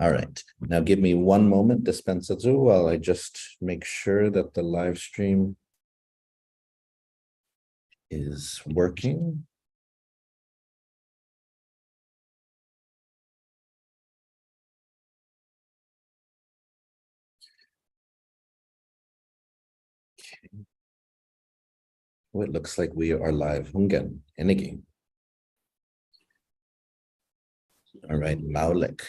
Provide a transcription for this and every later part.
All right, now give me one moment, Dispensazu, while I just make sure that the live stream is working. Okay. Oh, it looks like we are live. Hungan, Enigi. All right, Maulik.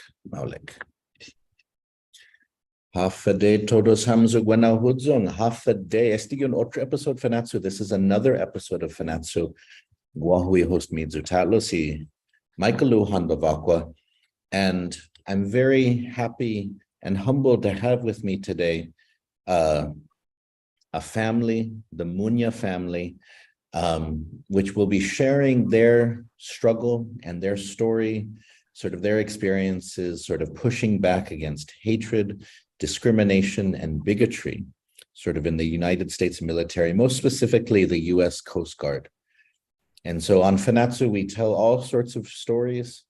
Half a day, todos hamzu guanau hudzong. Half a day. Estigun otro episode Fanachu. This is another episode of Fanachu. Guahui host Midzutatlo si Michaelu Handovakwa. And I'm very happy and humbled to have with me today a family, the Muña family, which will be sharing their struggle and their story, sort of their experiences, sort of pushing back against hatred, discrimination, and bigotry, sort of in the United States military, most specifically the US Coast Guard. And so on Fanachu, we tell all sorts of stories,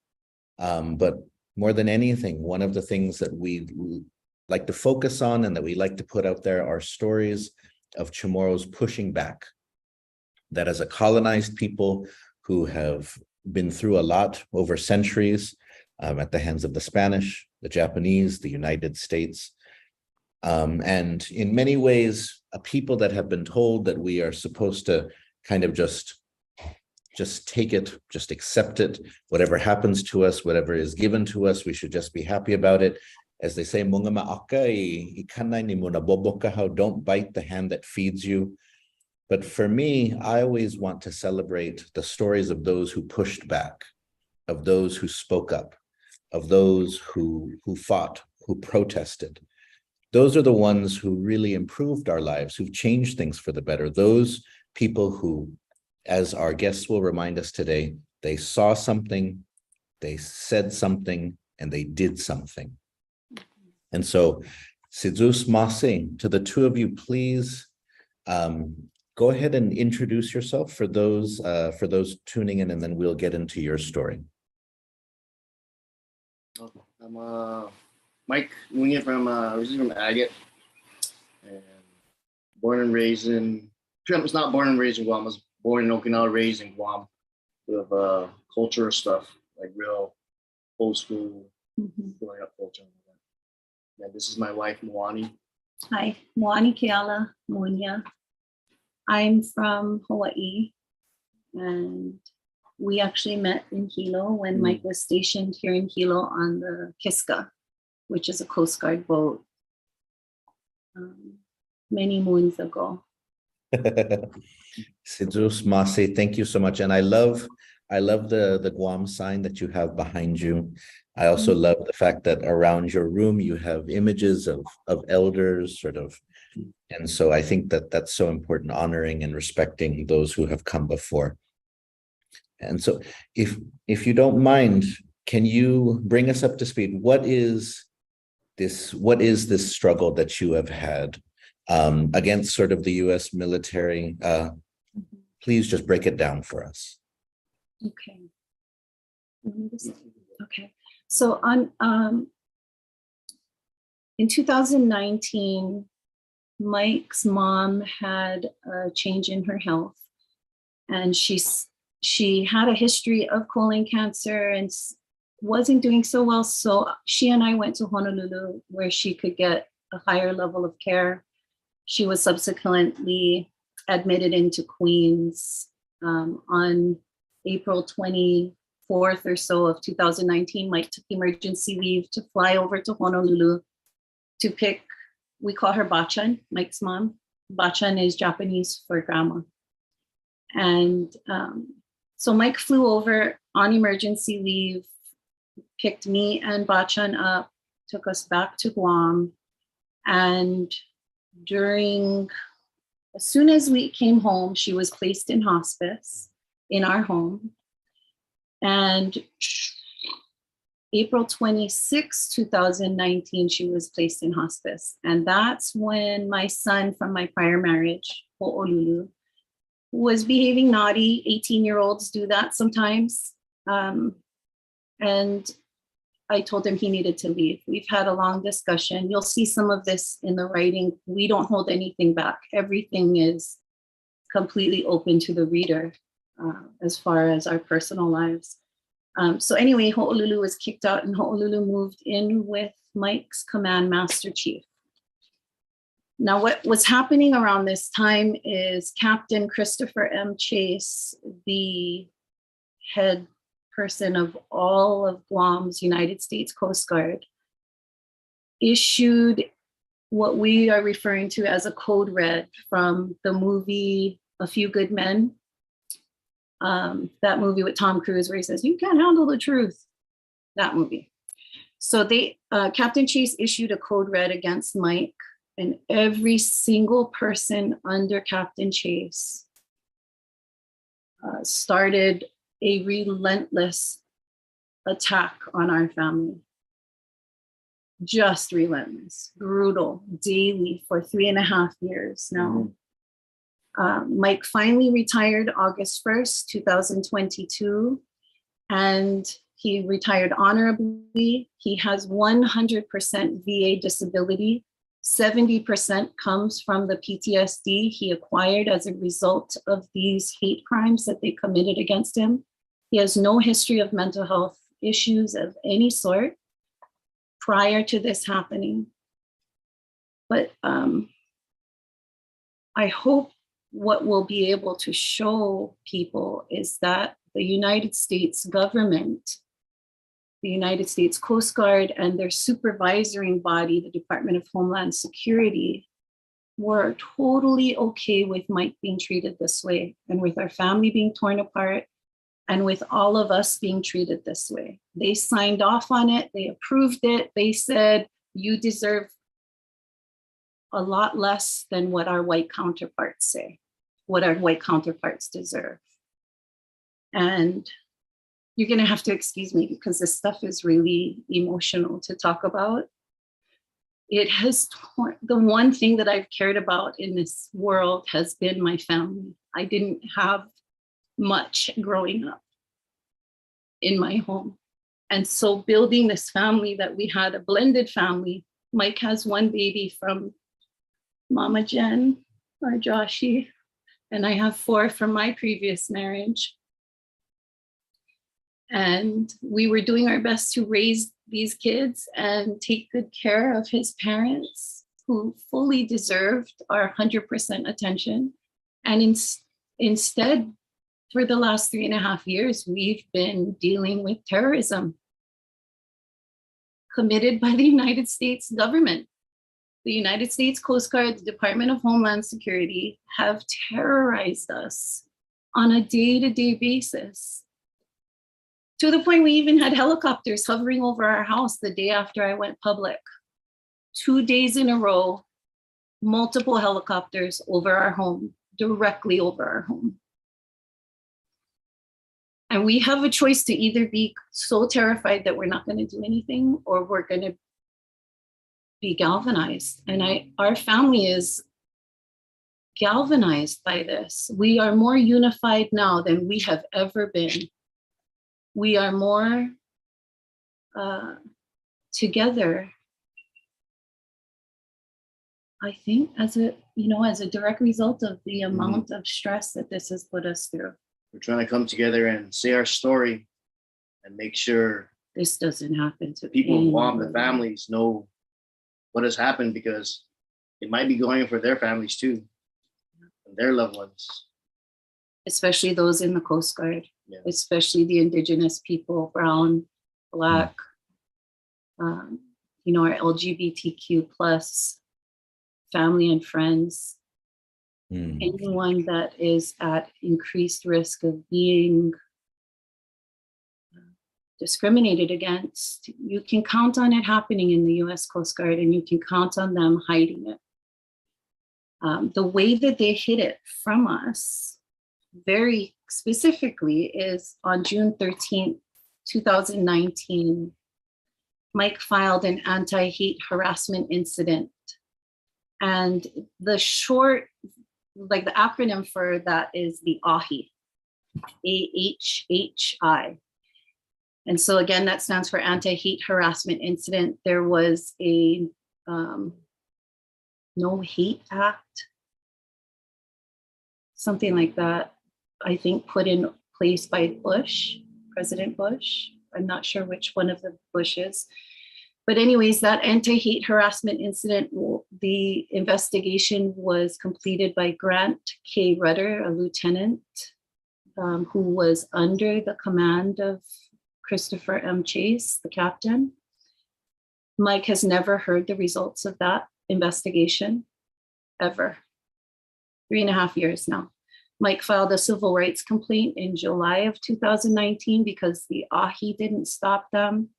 but more than anything, one of the things that we like to focus on and that we like to put out there are stories of Chamorros pushing back, that as a colonized people who have been through a lot over centuries at the hands of the Spanish, the Japanese, the United States, and in many ways, a people that have been told that we are supposed to kind of just take it, just accept it, whatever happens to us, whatever is given to us, we should just be happy about it. As they say, don't bite the hand that feeds you. But for me, I always want to celebrate the stories of those who pushed back, of those who spoke up, of those who fought, who protested. Those are the ones who really improved our lives, who've changed things for the better. Those people who, as our guests will remind us today, they saw something, they said something, and they did something. And so, Sidzus Mase, to the two of you, please go ahead and introduce yourself for those tuning in, and then we'll get into your story. I'm Mike Muña from originally from Agate, and born and raised in. I was not born and raised in Guam. I was born in Okinawa, raised in Guam, with culture stuff like real old school growing up culture. And this is my wife, Moani. Hi, Moanike'ala, Muña. I'm from Hawaii, and we actually met in Hilo when Mike was stationed here in Hilo on the Kiska, which is a Coast Guard boat, many moons ago. Sidzus Mase, thank you so much. And I love the Guam sign that you have behind you. I also love the fact that around your room you have images of elders, sort of. And so I think that that's so important, honoring and respecting those who have come before. And so if you don't mind, can you bring us up to speed? What is this struggle that you have had against sort of the US military? Please just break it down for us. Okay. Okay. So in 2019, Mike's mom had a change in her health, and she had a history of colon cancer and wasn't doing so well. So she and I went to Honolulu where she could get a higher level of care. She was subsequently admitted into Queens on April 24th or so of 2019. Mike took emergency leave to fly over to Honolulu to pick, we call her Bachan, Mike's mom. Bachan is Japanese for grandma. And so Mike flew over on emergency leave, picked me and Bachan up, took us back to Guam. And as soon as we came home, she was placed in hospice in our home. And April 26, 2019, she was placed in hospice. And that's when my son from my prior marriage, Ho'olulu, was behaving naughty. 18-year-olds do that sometimes. And I told him he needed to leave. We've had a long discussion. You'll see some of this in the writing. We don't hold anything back. Everything is completely open to the reader as far as our personal lives. So anyway, Ho'olulu was kicked out and Ho'olulu moved in with Mike's command master chief. Now, what was happening around this time is Captain Christopher M. Chase, the head person of all of Guam's United States Coast Guard, issued what we are referring to as a code red from the movie A Few Good Men. That movie with Tom Cruise where he says, "You can't handle the truth." That movie. So Captain Chase issued a code red against Mike, and every single person under Captain Chase started a relentless attack on our family. Just relentless, brutal, daily for 3.5 years now. Mike finally retired August 1st, 2022, and he retired honorably. He has 100% VA disability. 70% comes from the PTSD he acquired as a result of these hate crimes that they committed against him. He has no history of mental health issues of any sort prior to this happening. But I hope what we'll be able to show people is that the United States government, the United States Coast Guard, and their supervisory body, the Department of Homeland Security, were totally okay with Mike being treated this way, and with our family being torn apart, and with all of us being treated this way. They signed off on it, they approved it, they said, you deserve a lot less than what our white counterparts say, what our white counterparts deserve. And you're gonna have to excuse me because this stuff is really emotional to talk about. It has the one thing that I've cared about in this world has been my family. I didn't have much growing up in my home. And so building this family that we had, a blended family. Mike has one baby from Mama Jen, or Joshie, and I have 4 from my previous marriage. And we were doing our best to raise these kids and take good care of his parents, who fully deserved our 100% attention. And instead, for the last 3.5 years, we've been dealing with terrorism committed by the United States government. The United States Coast Guard, the Department of Homeland Security have terrorized us on a day-to-day basis. To the point we even had helicopters hovering over our house the day after I went public. 2 days in a row, multiple helicopters over our home, directly over our home. And we have a choice to either be so terrified that we're not going to do anything, or we're going to be galvanized. And our family is galvanized by this. We are more unified now than we have ever been. We are more together, I think, as a direct result of the amount of stress that this has put us through. We're trying to come together and say our story and make sure this doesn't happen to people in Guam, the families, know what has happened, because it might be going for their families too, and their loved ones. Especially those in the Coast Guard, especially the indigenous people, brown, Black, our LGBTQ plus family and friends. Anyone that is at increased risk of being discriminated against, you can count on it happening in the US Coast Guard, and you can count on them hiding it. The way that they hid it from us, very specifically, is on June 13th, 2019, Mike filed an anti-hate harassment incident. And the acronym for that is the AHI, AHHI. And so again, that stands for anti-hate harassment incident. There was a no hate act, something like that, I think put in place by Bush, President Bush. I'm not sure which one of the Bushes. But anyways, that anti-hate harassment incident, the investigation was completed by Grant K. Rudder, a lieutenant who was under the command of Christopher M. Chase, the captain. Mike has never heard the results of that investigation, ever. 3.5 years now. Mike filed a civil rights complaint in July of 2019 because the AHI didn't stop them.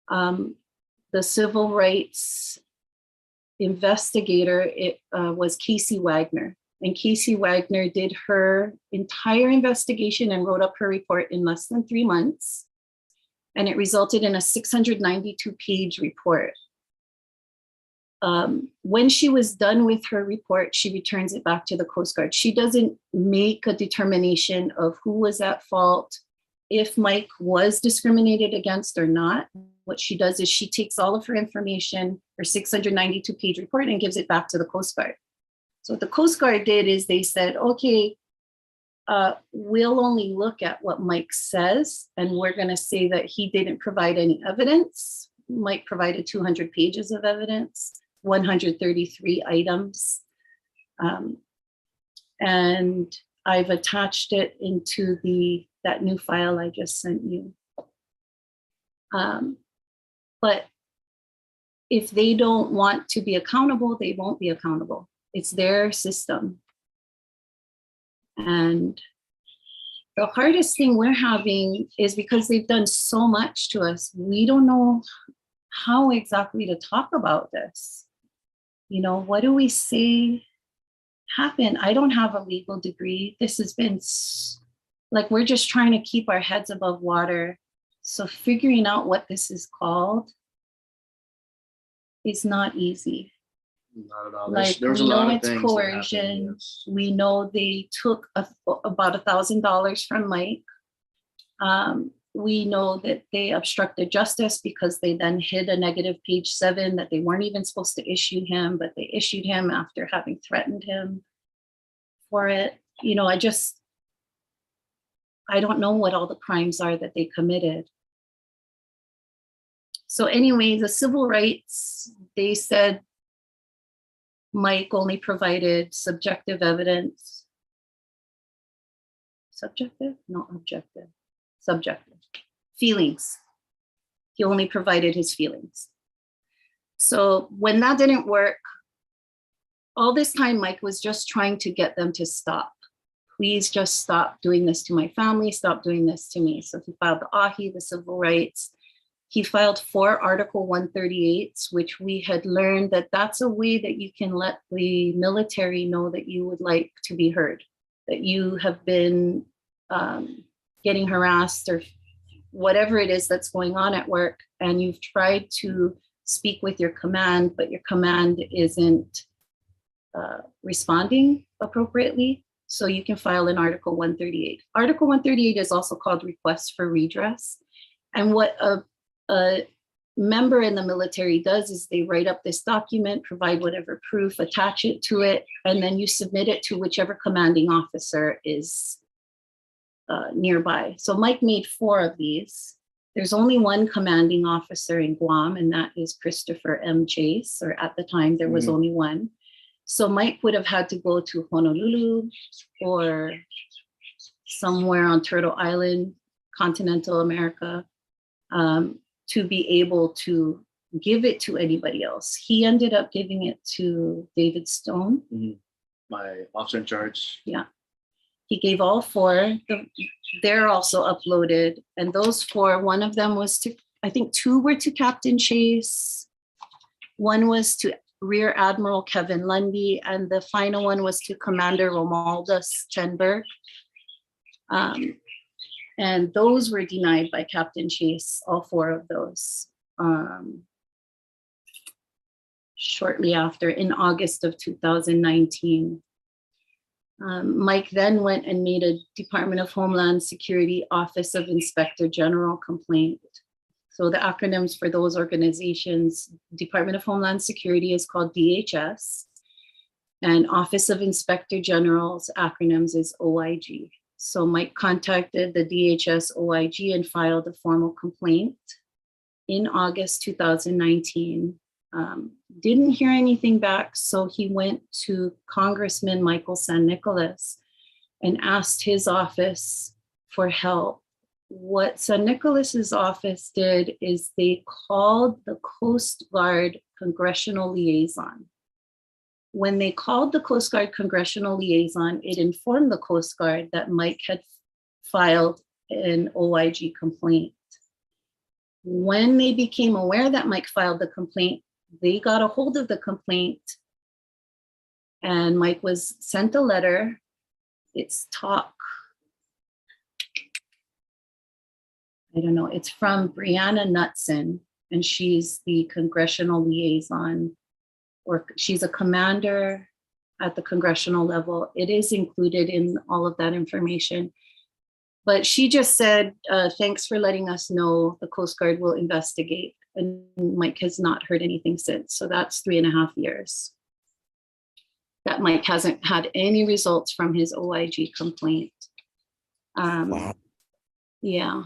The civil rights investigator was Casey Wagner. And Casey Wagner did her entire investigation and wrote up her report in less than 3 months. And it resulted in a 692-page report. When she was done with her report, she returns it back to the Coast Guard. She doesn't make a determination of who was at fault, if Mike was discriminated against or not. What she does is she takes all of her information, her 692-page report, and gives it back to the Coast Guard. So what the Coast Guard did is they said, okay, we'll only look at what Mike says, and we're going to say that he didn't provide any evidence. Mike provided 200 pages of evidence, 133 items. And I've attached it into that new file I just sent you. But if they don't want to be accountable, they won't be accountable. It's their system. And the hardest thing we're having is because they've done so much to us, we don't know how exactly to talk about this. You know, what do we say happened? I don't have a legal degree. This has been like, we're just trying to keep our heads above water. So figuring out what this is called is not easy. Not at all. Like, There's we a lot know of it's things that coercion. happen, yes. We know they took about $1,000 from Mike. We know that they obstructed justice because they then hid a negative page 7 that they weren't even supposed to issue him, but they issued him after having threatened him for it. You know, I don't know what all the crimes are that they committed. So anyway, the civil rights, they said Mike only provided subjective evidence. Subjective? Not objective. Subjective. Feelings. He only provided his feelings. So when that didn't work, all this time Mike was just trying to get them to stop. Please just stop doing this to my family, stop doing this to me. So he filed the AHI, the civil rights. He filed 4 Article 138s, which we had learned that that's a way that you can let the military know that you would like to be heard, that you have been getting harassed or whatever it is that's going on at work, and you've tried to speak with your command, but your command isn't responding appropriately. So you can file an Article 138. Article 138 is also called Request for Redress. And what a member in the military does is they write up this document, provide whatever proof, attach it to it, and then you submit it to whichever commanding officer is nearby. So Mike made 4 of these. There's only one commanding officer in Guam, and that is Christopher M. Chase, or at the time there was only one. So Mike would have had to go to Honolulu or somewhere on Turtle Island, continental America, to be able to give it to anybody else. He ended up giving it to David Stone. My officer in charge. Yeah. He gave all 4. They're also uploaded. And those 4, one of them was to, I think 2 were to Captain Chase. One was to Rear Admiral Kevin Lundy. And the final one was to Commander Romualdus Chenberg. And those were denied by Captain Chase, all 4 of those, shortly after, in August of 2019. Mike then went and made a Department of Homeland Security Office of Inspector General complaint. So the acronyms for those organizations, Department of Homeland Security is called DHS, and Office of Inspector General's acronyms is OIG. So Mike contacted the DHS OIG and filed a formal complaint in August 2019. Didn't hear anything back, so he went to Congressman Michael San Nicolas and asked his office for help. What San Nicolas's office did is they called the Coast Guard Congressional Liaison. When they called the Coast Guard Congressional Liaison, it informed the Coast Guard that Mike had filed an OIG complaint. When they became aware that Mike filed the complaint, they got a hold of the complaint, and Mike was sent a letter. It's it's from Brianna Knutson, and she's the congressional liaison, or she's a commander at the congressional level. It is included in all of that information. But she just said, thanks for letting us know. The Coast Guard will investigate. And Mike has not heard anything since. So that's 3.5 years that Mike hasn't had any results from his OIG complaint. Wow. Yeah,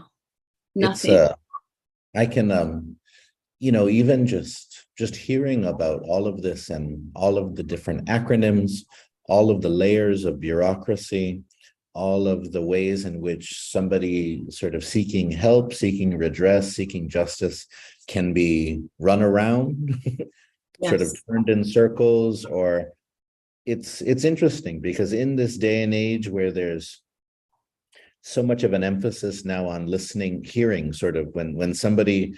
nothing. I can, even just hearing about all of this and all of the different acronyms, all of the layers of bureaucracy, all of the ways in which somebody sort of seeking help, seeking redress, seeking justice can be run around, sort of turned in circles, or it's interesting because in this day and age where there's so much of an emphasis now on listening, hearing, sort of when somebody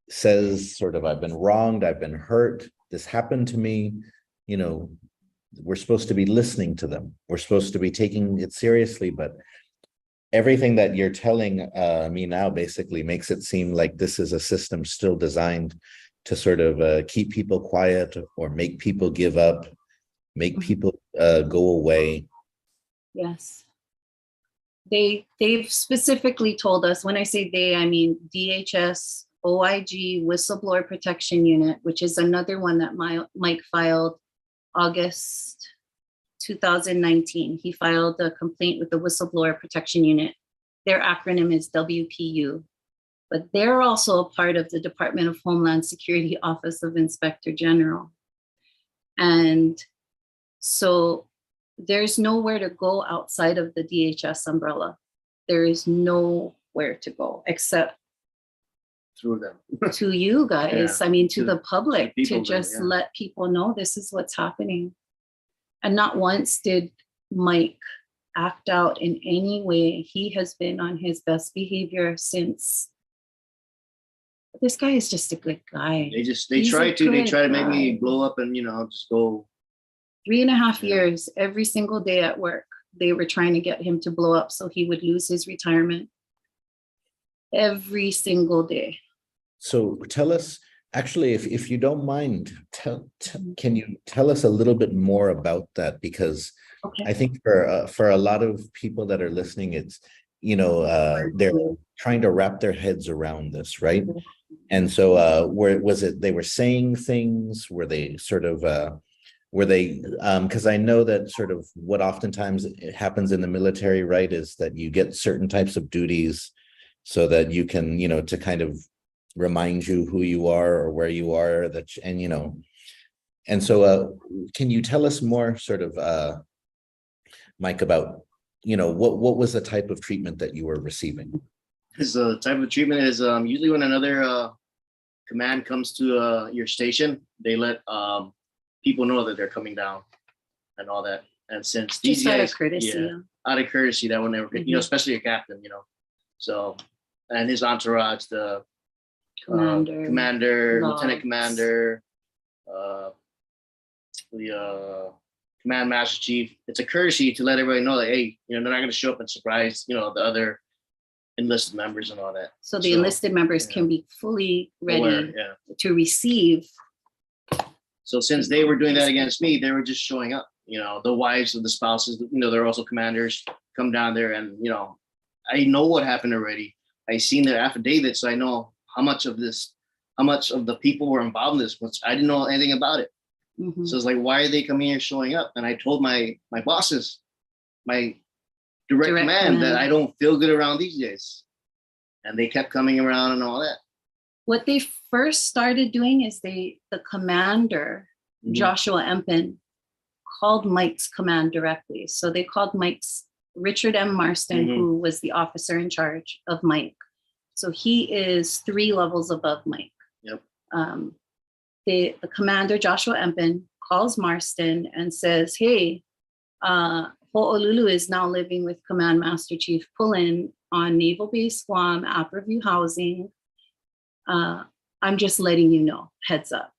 says sort of, I've been wronged, I've been hurt, this happened to me, we're supposed to be listening to them. We're supposed to be taking it seriously, but everything that you're telling me now basically makes it seem like this is a system still designed to sort of keep people quiet or make people give up, make people go away. Yes. They've specifically told us, when I say they, I mean DHS, OIG, Whistleblower Protection Unit, which is another one that Mike filed August 2019. He filed a complaint with the Whistleblower Protection Unit. Their acronym is WPU, but they're also a part of the Department of Homeland Security Office of Inspector General. And so there's nowhere to go outside of the DHS umbrella. There is nowhere to go except through them. To you guys, I mean, to the public, to just then, let people know this is what's happening. And not once did Mike act out in any way. He has been on his best behavior since. This guy is just a good guy. They try to make me blow up and, just go. 3.5 years, every single day at work, they were trying to get him to blow up so he would lose his retirement. Every single day. So tell us, actually, if you don't mind, can you tell us a little bit more about that? Because I think for a lot of people that are listening, it's, they're trying to wrap their heads around this, right? And so they were saying things, were they sort of, because I know that sort of what oftentimes happens in the military, right, is that you get certain types of duties so that you can, to kind of remind you who you are or where you are, and so can you tell us more sort of, Mike, about, what was the type of treatment that you were receiving? The type of treatment is usually when another command comes to your station, they let people know that they're coming down and all that. And since these out guys, of courtesy, out of courtesy, that when they were, especially a captain, so, and his entourage, the commander, lieutenant commander, the command master chief, it's a courtesy to let everybody know that, hey, they're not going to show up and surprise, the other enlisted members and all that. So the enlisted members can be fully ready to receive. So since they were doing that against me, they were just showing up, you know, the wives of the spouses, you know, they're also commanders, come down there, and you know, I know what happened already. I seen their affidavits, so I know how much of the people were involved in this, which I didn't know anything about it. Mhm. So it's like, why are they coming here showing up? And I told my bosses, my direct command, that I don't feel good around these days. And they kept coming around and all that. What they first started doing is the commander, Mhm. Joshua Empin, called Mike's command directly. So they called Richard M. Marston, Mhm. who was the officer in charge of Mike. So he is 3 levels above Mike. Yep. The commander, Joshua Empin, calls Marston and says, hey, Ho'olulu is now living with Command Master Chief Pullen on Naval Base Guam, Apperview Housing. I'm just letting you know, heads up.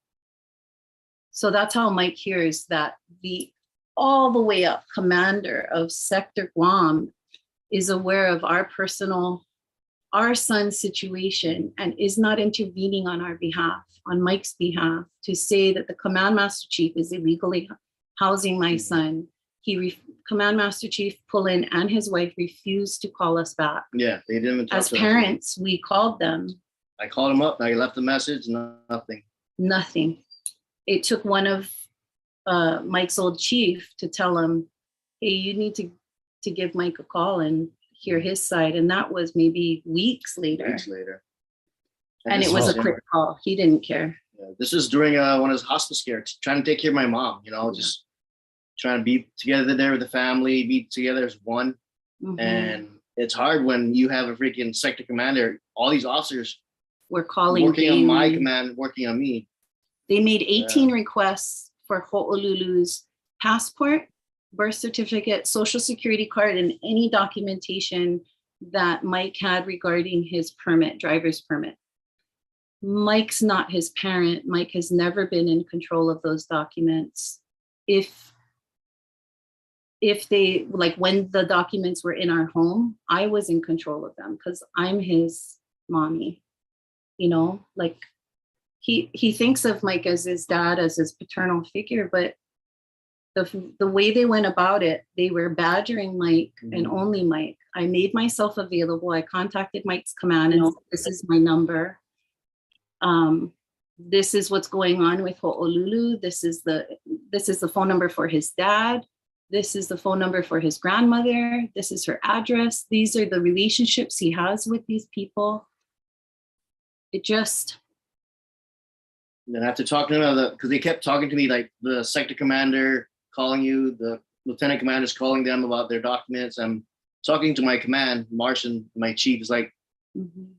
So that's how Mike hears that all the way up commander of Sector Guam is aware of our son's situation and is not intervening on our behalf, on Mike's behalf, to say that the Command Master Chief is illegally housing my son. Command Master Chief Pullen and his wife refused to call us back. Yeah, they didn't even talk As to us. parents, we called them. I called them up. I left a message. Nothing. Nothing. It took one of Mike's old chief to tell him, hey, you need to give Mike a call and hear his side. And that was maybe weeks later. And it was a quick call. He didn't care. Yeah, this is during one of his hospice care, trying to take care of my mom, you know, just trying to be together there with the family, be together as one. Mhm. And it's hard when you have a freaking sector commander, all these officers We're calling working daily. on my command, working on me. They made 18 requests for Ho'olulu's passport, birth certificate, social security card, and any documentation that Mike had regarding his permit, driver's permit. Mike's not his parent. Mike has never been in control of those documents. If they, like when the documents were in our home, I was in control of them because I'm his mommy, you know, like he thinks of Mike as his dad, as his paternal figure, but the way they went about it, they were badgering Mike and only Mike. I made myself available. I contacted Mike's command and said, this is my number. This is what's going on with Ho'olulu. This is the phone number for his dad. This is the phone number for his grandmother. This is her address. These are the relationships he has with these people. It just. And then after talking to them, because they kept talking to me, like the sector commander calling you, the lieutenant commander's calling them about their documents. I'm talking to my command, Martian, my chief, is like,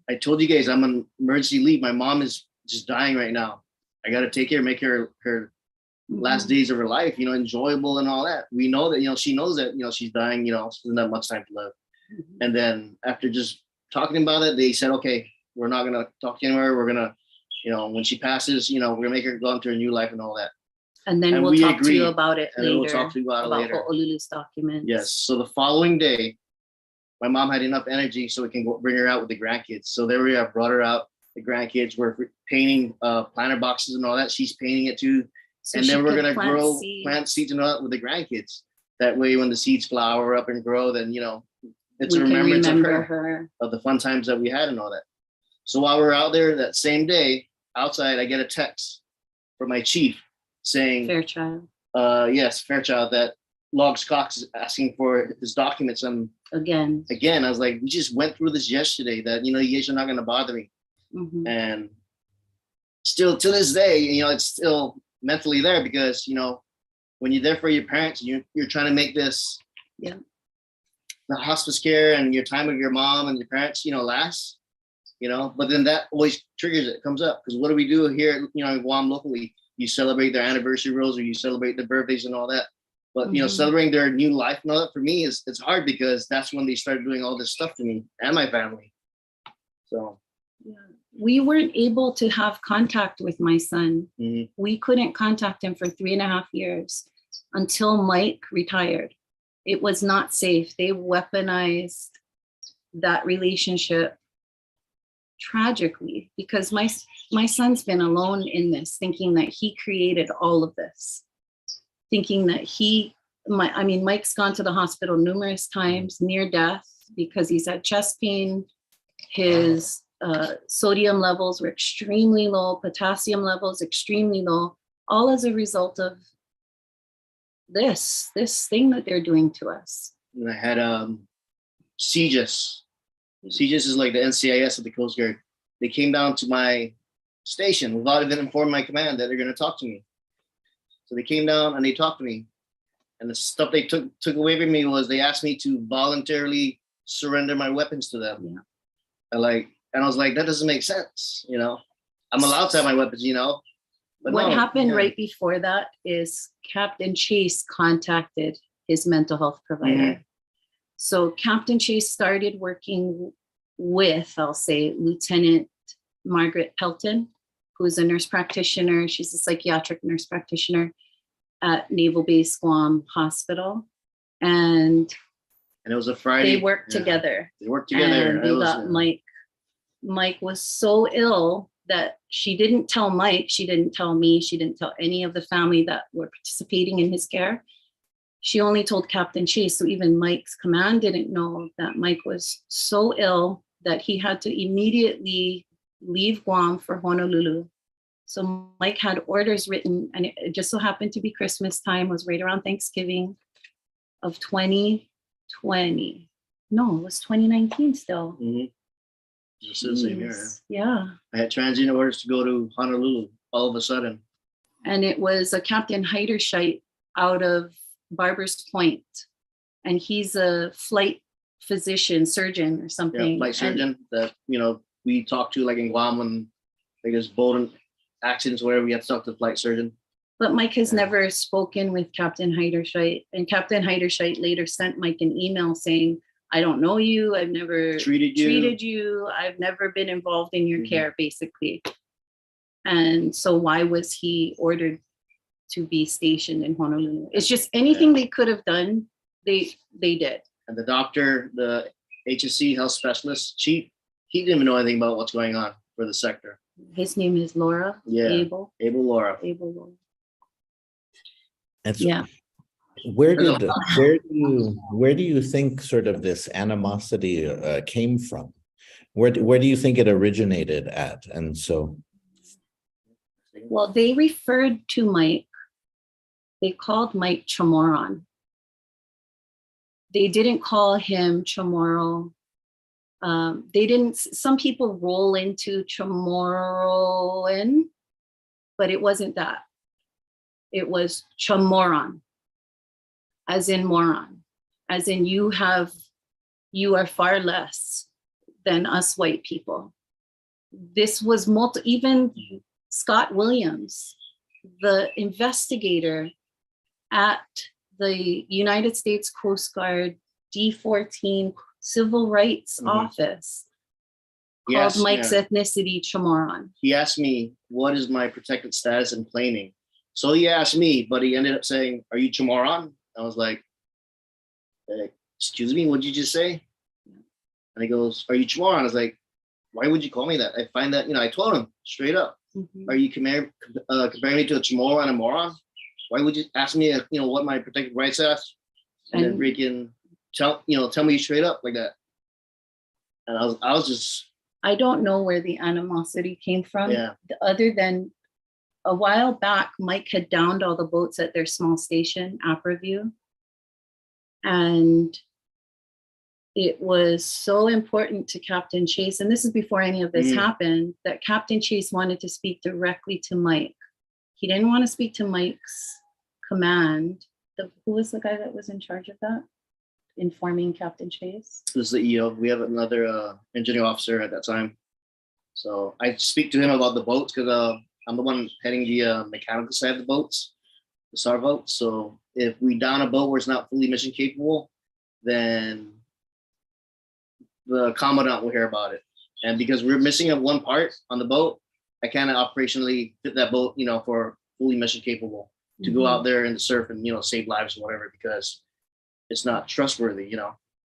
I told you guys I'm on emergency leave. My mom is just dying right now. I got to take care, make her last days of her life, you know, enjoyable and all that. We know that, you know, she knows that, you know, she's dying, you know, she doesn't have much time to live. And then after just talking about it, they said, okay, we're not going to talk anywhere. We're going to, you know, when she passes, you know, we're going to make her go into her new life and all that. And then we'll talk to you about it later. We'll talk to you about it later. Ho'olulu's documents. Yes. So the following day, my mom had enough energy so we can go bring her out with the grandkids. So there we are, brought her out. The grandkids were painting planter boxes and all that. She's painting it too. So and then we're going to plant seeds and all that with the grandkids. That way, when the seeds flower up and grow, then, you know, it's a remembrance of her, of the fun times that we had and all that. So while we're out there that same day, outside, I get a text from my chief saying, Fairchild. Yes, Fairchild, that Logs Cox is asking for his documents. Again, I was like, we just went through this yesterday that, you know, you guys are not going to bother me. And still to this day, you know, it's still mentally there because, you know, when you're there for your parents, you're trying to make this, the hospice care and your time with your mom and your parents, you know, last, you know, but then that always triggers it, comes up. Because what do we do here, you know, in Guam locally? You celebrate their anniversary rolls or you celebrate their birthdays and all that. But, you know, celebrating their new life and all that for me it's hard because that's when they started doing all this stuff to me and my family. So. Yeah. We weren't able to have contact with my son. We couldn't contact him for 3.5 years until Mike retired. It was not safe. They weaponized that relationship tragically because my son's been alone in this, thinking that he created all of this, thinking that he Mike's gone to the hospital numerous times, near death, because he's had chest pain. His sodium levels were extremely low, potassium levels extremely low, all as a result of this thing that they're doing to us. And I had CGIS. CGIS is like the NCIS of the Coast Guard. They came down to my station without even informing my command that they're going to talk to me. So they came down and they talked to me. And the stuff they took away from me was they asked me to voluntarily surrender my weapons to them. Yeah. And I was like, that doesn't make sense. You know, I'm allowed to have my weapons, you know. But what no, happened yeah. right before that is Captain Chase contacted his mental health provider. Mhm. So Captain Chase started working with, I'll say, Lieutenant Margaret Pelton, who is a nurse practitioner. She's a psychiatric nurse practitioner at Naval Base Guam Hospital. And it was a Friday. they worked together. They worked together. And they got Mike. Mike was so ill that she didn't tell Mike, she didn't tell me, she didn't tell any of the family that were participating in his care. She only told Captain Chase. So even Mike's command didn't know that Mike was so ill that he had to immediately leave Guam for Honolulu. So Mike had orders written, and it just so happened to be Christmas time, was right around Thanksgiving of 2020. No, it was 2019 still. Mm-hmm. Just the same year. Yeah. I had transient orders to go to Honolulu all of a sudden. And it was a Captain Heiderscheit out of Barbers Point. And he's a flight physician, surgeon or something. Yeah, flight surgeon that, you know, we talked to like in Guam when like there's boat accidents where we have to talk to the flight surgeon. But Mike has never spoken with Captain Heiderscheit. And Captain Heiderscheit later sent Mike an email saying, I don't know you. I've never treated you. I've never been involved in your care, basically. And so why was he ordered to be stationed in Honolulu? It's just anything they could have done, they did. And the doctor, the HSC health specialist, chief, he didn't even know anything about what's going on for the sector. His name is Laura. Yeah. Abel Laura. And so yeah. Where do you think sort of this animosity came from? Where do you think it originated at? And so, well, they referred to Mike. They called Mike Chamoron. They didn't call him Chamorro. They didn't. Some people roll into Chamorroan, but it wasn't that. It was Chamoron. As in moron, as in you are far less than us white people. This was even Scott Williams, the investigator at the United States Coast Guard D14 Civil Rights Office, called Mike's ethnicity Chamoron. He asked me, what is my protected status in planing? So he asked me, but he ended up saying, are you Chamoron? I was like, excuse me, what'd you just say? And he goes, are you Chamorro? I was like, why would you call me that? I find that, I told him straight up, are you comparing me to a Chamorro and a moron? Why would you ask me, what my protected rights are? And then freaking tell me straight up like that. And I was just. I don't know where the animosity came from. Yeah. Other than a while back, Mike had downed all the boats at their small station, Apperview. And it was so important to Captain Chase, and this is before any of this happened, that Captain Chase wanted to speak directly to Mike. He didn't want to speak to Mike's command. Who was the guy that was in charge of that? Informing Captain Chase? This is the EO. We have another engineer officer at that time. So I speak to him about the boats because I'm the one heading the mechanical side of the boats, the SAR boats. So if we down a boat where it's not fully mission capable, then the commandant will hear about it. And because we're missing one part on the boat, I can't operationally fit that boat, for fully mission capable to go out there in the surf and, save lives or whatever, because it's not trustworthy,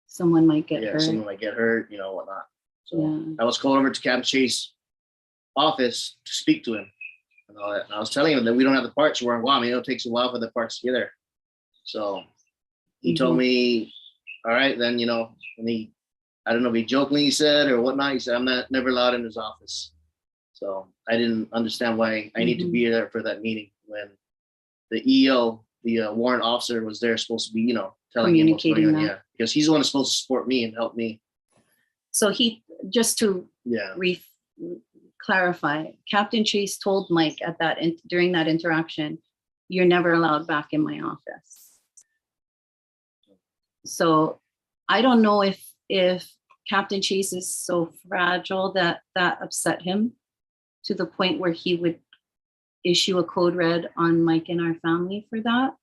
Someone might get hurt. Someone might get hurt, whatnot. So I was called over to Captain Chase's office to speak to him. And all that. And I was telling him that we don't have the parts. We're in Guam. It takes a while for the parts to get there. So he told me, all right, then, you know, and he, I don't know if he jokingly said or whatnot, he said, I'm never allowed in his office. So I didn't understand why I need to be there for that meeting when the EO, the warrant officer, was there supposed to be, you know, telling him what's going on. Yeah, because he's the one who's supposed to support me and help me. So he, just to clarify, Captain Chase told Mike at that during that interaction, you're never allowed back in my office. So I don't know if Captain Chase is so fragile that upset him to the point where he would issue a code red on Mike and our family for that,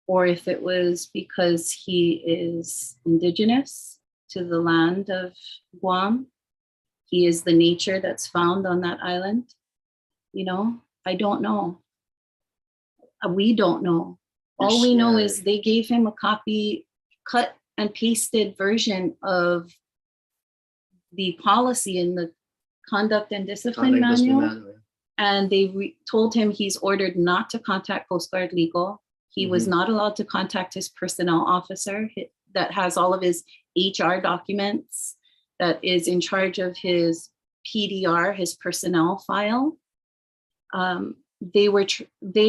or if it was because he is indigenous to the land of Guam. He is the nature that's found on that island. You know, I don't know. We don't know. All we know is they gave him a copy, cut and pasted version of the policy in the conduct and discipline manual. And they told him he's ordered not to contact Coast Guard Legal. He was not allowed to contact his personnel officer that has all of his HR documents, that is in charge of his PDR, his personnel file. They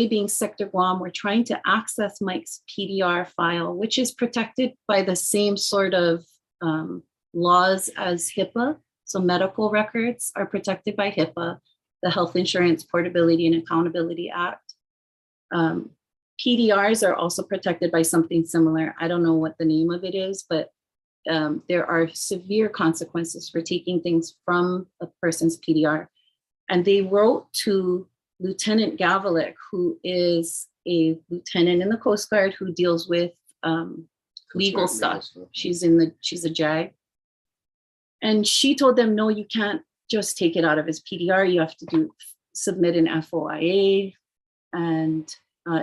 being Sector Guam were trying to access Mike's PDR file, which is protected by the same sort of laws as HIPAA. So medical records are protected by HIPAA, the Health Insurance Portability and Accountability Act. PDRs are also protected by something similar. I don't know what the name of it is, but there are severe consequences for taking things from a person's PDR. And they wrote to Lieutenant Gavalik, who is a lieutenant in the Coast Guard who deals with legal stuff. She's a JAG. And she told them, no, you can't just take it out of his PDR. You have to submit an FOIA. And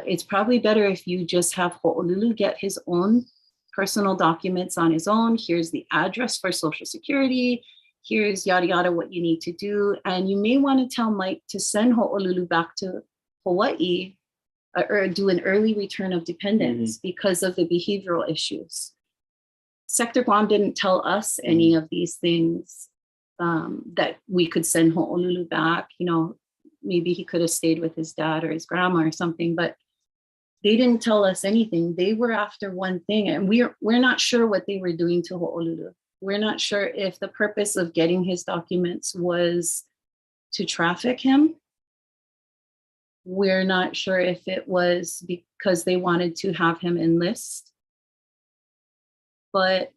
it's probably better if you just have Ho'olulu get his own personal documents on his own. Here's the address for Social Security. Here's yada yada what you need to do. And you may want to tell Mike to send Ho'olulu back to Hawaii or do an early return of dependence because of the behavioral issues. Sector Guam didn't tell us any of these things, that we could send Ho'olulu back. You know, maybe he could have stayed with his dad or his grandma or something, but they didn't tell us anything. They were after one thing, and we're not sure what they were doing to Ho'olulu. We're not sure if the purpose of getting his documents was to traffic him. We're not sure if it was because they wanted to have him enlist. But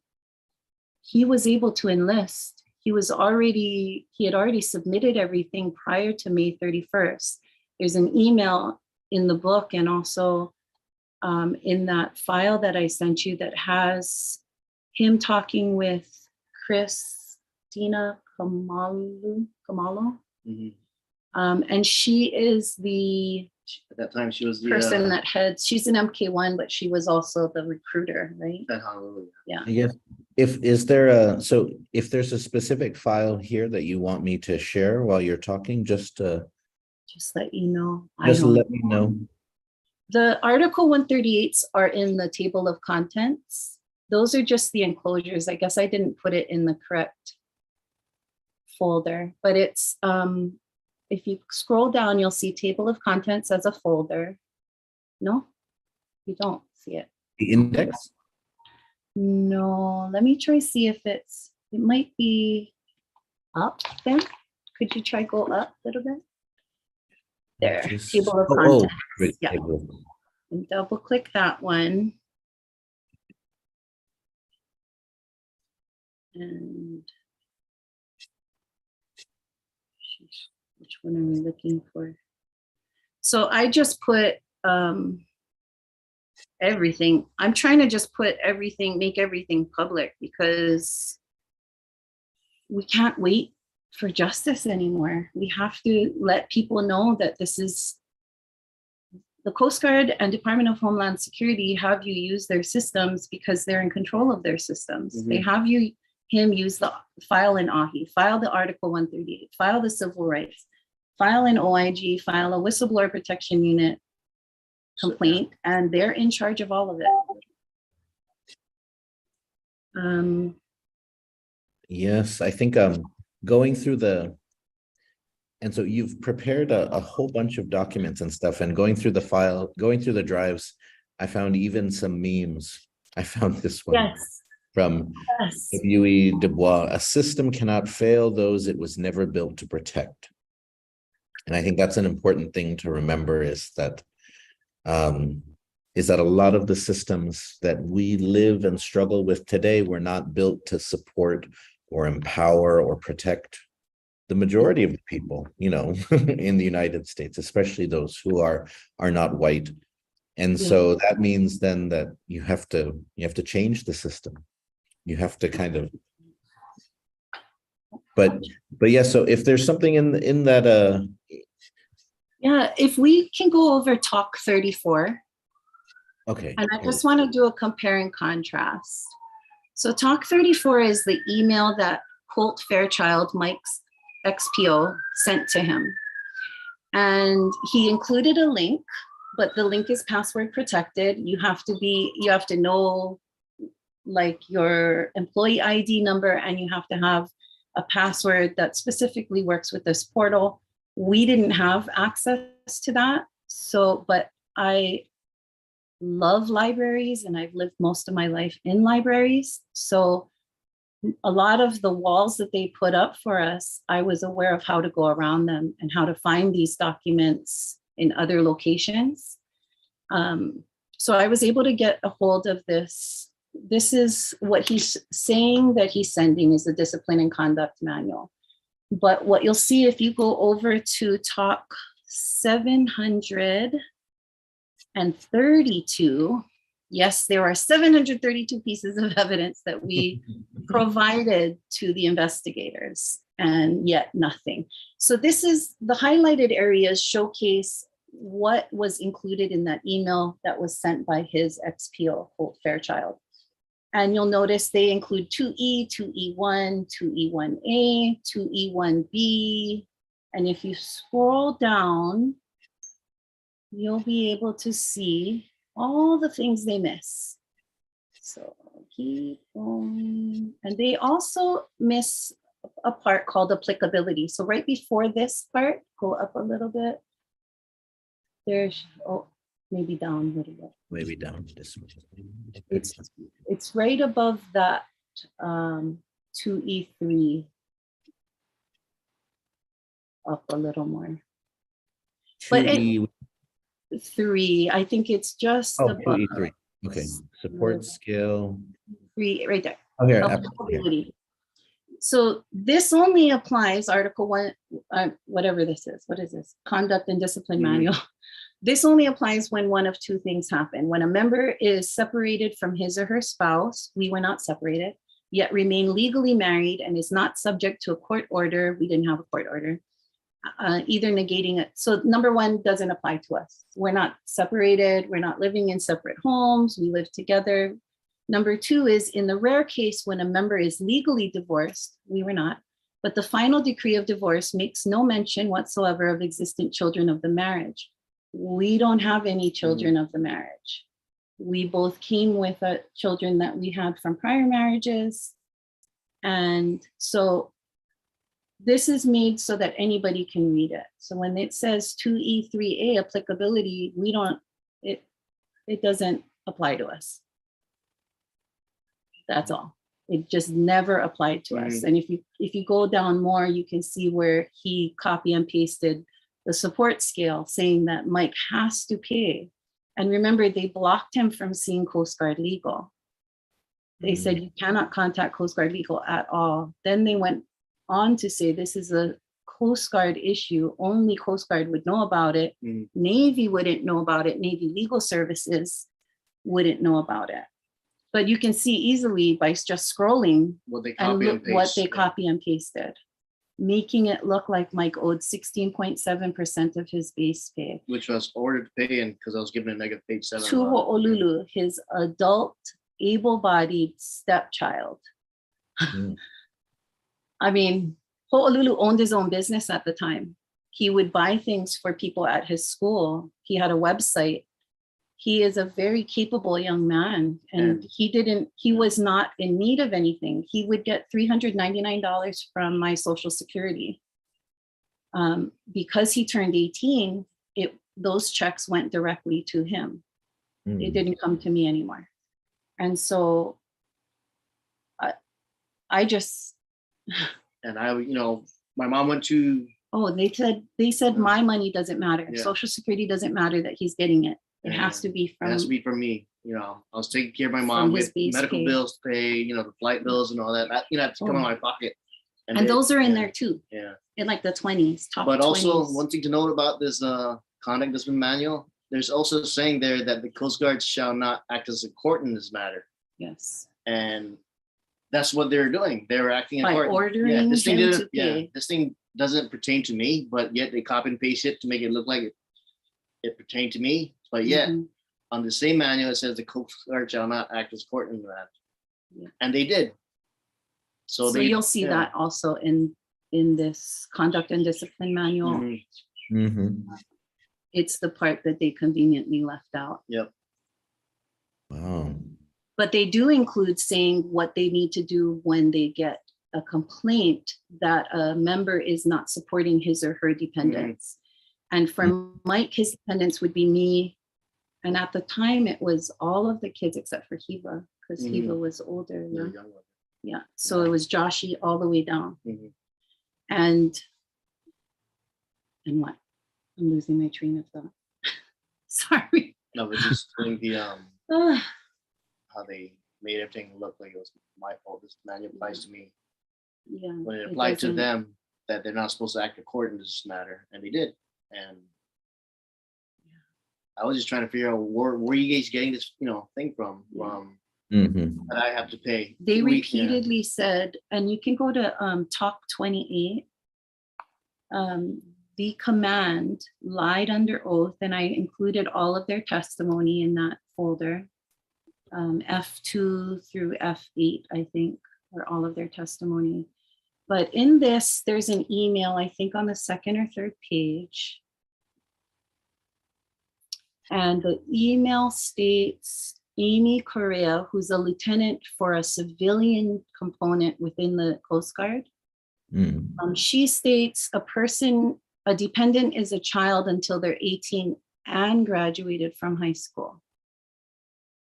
he was able to enlist. He had already submitted everything prior to May 31st. There's an ina in the book and also in that file that I sent you that has him talking with Christina Kamalo. And she is at that time, she was the person that she's an MK1, but she was also the recruiter, right? Yeah. I guess if there's a specific file here that you want me to share while you're talking, just let you know. Let me know. The Article 138s are in the table of contents. Those are just the enclosures. I guess I didn't put it in the correct folder, but it's if you scroll down, you'll see table of contents as a folder. No, you don't see it. The index? No, let me try see if it might be up there. Could you try go up a little bit? There, table of contents. Yeah. And double click that one. And which one are we looking for? So I just put everything. I'm trying to just put everything, make everything public because we can't wait for justice anymore. We have to let people know that this is the Coast Guard and Department of Homeland Security have you use their systems because they're in control of their systems. They have him use the file in AHI, file the Article 138, file the civil rights, file an OIG, file a whistleblower protection unit complaint, and they're in charge of all of it. Yes, I think going through and so you've prepared a whole bunch of documents and stuff, and going through the drives, I found even some memes. I found this one Yes. from Yes. W.E. Du Bois: "A system cannot fail those it was never built to protect." And I think that's an important thing to remember, is that a lot of the systems that we live and struggle with today were not built to support or empower or protect the majority of the people, in the United States, especially those who are not white. And so that means then that you have to change the system. You have to kind of, but yeah, so if there's something in that Yeah, if we can go over talk 34. Okay. And I just want to do a compare and contrast. So talk 34 is the email that Colt Fairchild, Mike's XPO, sent to him. And he included a link, but the link is password protected. You have to know like your employee ID number, and you have to have a password that specifically works with this portal. We didn't have access to that. But I love libraries, and I've lived most of my life in libraries. So a lot of the walls that they put up for us, I was aware of how to go around them and how to find these documents in other locations. So I was able to get a hold of this. This is what he's saying that he's sending, is the discipline and conduct manual. But what you'll see if you go over to talk 732, yes, there are 732 pieces of evidence that we provided to the investigators, and yet nothing. So this is the highlighted areas showcase what was included in that email that was sent by his XPO, Colt Fairchild. And you'll notice they include 2E, 2E1, 2E1A, 2E1B. And if you scroll down, you'll be able to see all the things they miss. So keep going. And they also miss a part called applicability. So right before this part, go up a little bit. There's, maybe down a little bit. Maybe down this one. It's right above that 2E3. Up a little more. But 3, I think it's just above. 2E3. Okay. Support scale. 3, right there. Oh, here. Applicability. So this only applies Article 1, whatever this is. What is this? Conduct and Discipline Manual. This only applies when one of two things happen. When a member is separated from his or her spouse, we were not separated, yet remain legally married and is not subject to a court order. We didn't have a court order, either negating it. So number 1 doesn't apply to us. We're not separated. We're not living in separate homes. We live together. Number 2 is in the rare case when a member is legally divorced, we were not, but the final decree of divorce makes no mention whatsoever of existent children of the marriage. We don't have any children of the marriage. We both came with children that we had from prior marriages. And so this is made so that anybody can read it. So when it says 2E3A applicability, it doesn't apply to us. That's all. It just never applied to us. And if you go down more, you can see where he copy and pasted the support scale saying that Mike has to pay. And remember, they blocked him from seeing Coast Guard Legal. They said you cannot contact Coast Guard Legal at all. Then they went on to say this is a Coast Guard issue. Only Coast Guard would know about it. Navy wouldn't know about it. Navy Legal Services wouldn't know about it. But you can see easily by just scrolling what they copy and pasted, making it look like Mike owed 16.7% of his base pay. Which was ordered to pay in because I was given a negative page 7. To Ho'olulu, his adult, able-bodied stepchild. I mean, Ho'olulu owned his own business at the time. He would buy things for people at his school. He had a website. he is a very capable young man, and he was not in need of anything. He would get $399 from my Social Security. Because he turned 18, those checks went directly to him. It didn't come to me anymore. And so I just. And my mom went to. Oh, they said my money doesn't matter. Yeah. Social Security doesn't matter that he's getting it. It has to be from. It has to be from me. I was taking care of my mom with medical bills to pay, the flight bills and all that. That have to come out of my pocket. And those are in there too. Yeah. In like the 20s, top 20s. But also, one thing to note about this conduct discipline manual, there's also saying there that the Coast Guard shall not act as a court in this matter. Yes. And that's what they're doing. They were acting in by court. Ordering him to pay. This thing doesn't pertain to me, but yet they copy and paste it to make it look like it pertained to me. But yet, on the same manual, it says the Coast Guard shall not act as court in that. Yeah. And they did. So you'll see that also in this conduct and discipline manual. It's the part that they conveniently left out. Yep. Wow. But they do include saying what they need to do when they get a complaint that a member is not supporting his or her dependents. And for Mike, his dependents would be me. And at the time, it was all of the kids except for Hiva, because Hiva was older. Yeah. So it was Joshi all the way down. And what? I'm losing my train of thought. Sorry. No, but just doing the how they made everything look like it was my fault. This manual applies to me. Yeah. When it applied to them that they're not supposed to act in court in this matter, and they did. And I was just trying to figure out where you guys getting this, thing from that I have to pay. They repeatedly said, and you can go to Talk 28. The command lied under oath, and I included all of their testimony in that folder. F2 through F8, I think, are all of their testimony. But in this, there's an email, I think on the second or third page. And the email states, Amy Correa, who's a lieutenant for a civilian component within the Coast Guard. She states a dependent is a child until they're 18 and graduated from high school.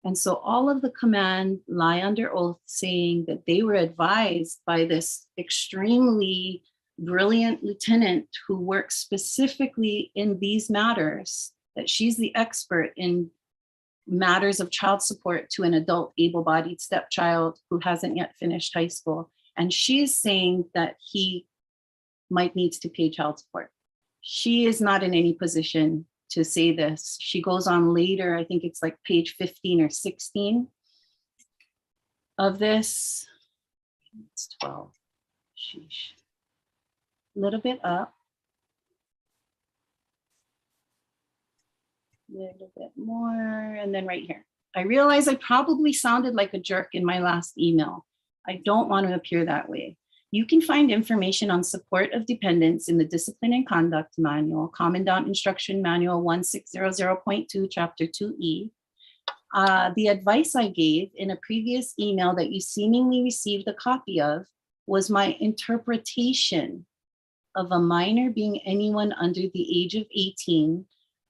And so all of the command lie under oath saying that they were advised by this extremely brilliant lieutenant who works specifically in these matters, that she's the expert in matters of child support to an adult able-bodied stepchild who hasn't yet finished high school. And she's saying that Mike needs to pay child support. She is not in any position to say this. She goes on later, I think it's like page 15 or 16 of this. It's 12. Sheesh. A little bit up. A little bit more, and then right here. I realize I probably sounded like a jerk in my last email. I don't want to appear that way. You can find information on support of dependents in the Discipline and Conduct Manual, Commandant Instruction Manual 1600.2, Chapter 2E. The advice I gave in a previous email that you seemingly received a copy of was my interpretation of a minor being anyone under the age of 18,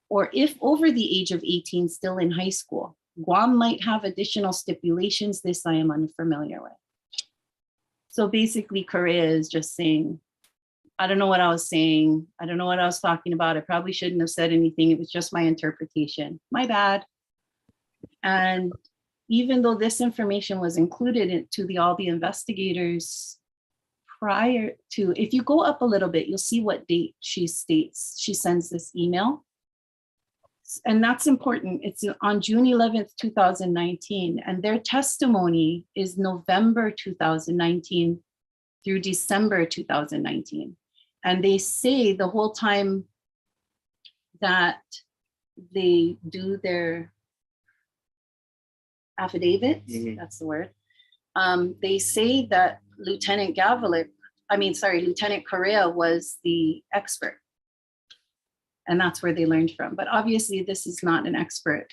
or if over the age of 18, still in high school. Guam might have additional stipulations. This I am unfamiliar with. So basically, Korea is just saying, I don't know what I was saying. I don't know what I was talking about. I probably shouldn't have said anything. It was just my interpretation. My bad. And even though this information was included to all the investigators prior to, if you go up a little bit, you'll see what date she states she sends this email. And that's important. It's on June 11th, 2019. And their testimony is November 2019 through December 2019. And they say the whole time that they do their affidavits, that's the word, they say that Lieutenant Correa was the expert. And that's where they learned from. But obviously, this is not an expert